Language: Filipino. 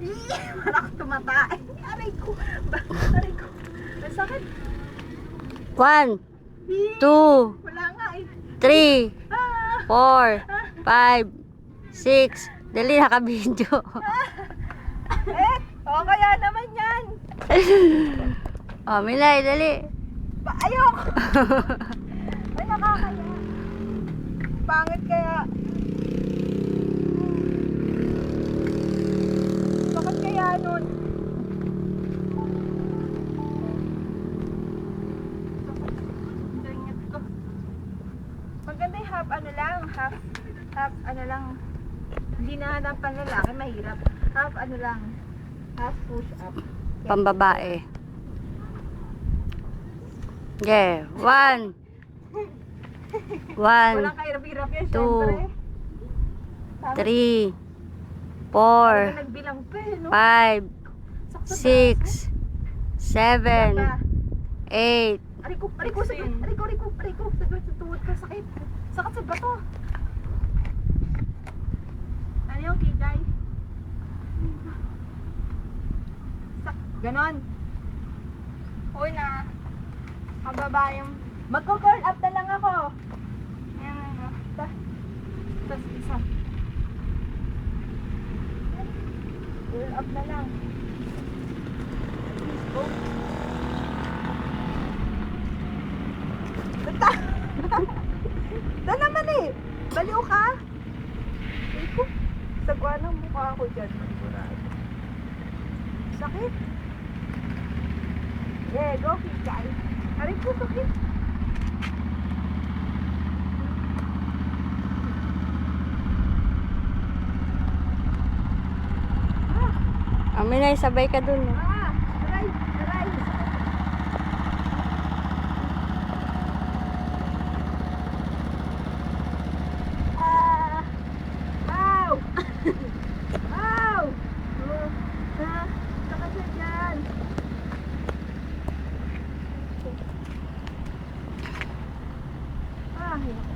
Wala akong tumatay. Aray ko. Aray ko. Masakit. 1, 2, Wala nga eh. 3, Ah, 4, 5, 6. Dali, naka-video. o kaya naman yan. Oh, Milay, dali. Ayok. Ay, nakakaya. Pangit kaya. Bakit kaya nun? Dangit ko. Maganda yung half ano lang, half ano lang. Hindi na hanapan lalaki, mahirap. Half ano lang, half push up. Pambabae. Okay, 1. 1, Walang kahirap-hirap yan, Two, syempre. 3, Talaga 4, nagbilang pa eh, no? 5, Sakto 6, 7, ba? 8. Ariko, saglit sa tuhod ko, sakit. Sakit sa bato. Ano yung kigay? Ganon. Uy na. Kababa yung... Magko-curl up na lang ako. Ayan, ano. Tas isa. Curl up na lang. Oh. Ito naman eh. Baliw ka. Iko. Sagwa ng mukha ko dyan. Manigurado. Sakit. Yeah, go kikay. Aray ko, sakit. Oh, Milay, sabay ka dun. Aray. Ow! Ow! Saka siya dyan. Hirap.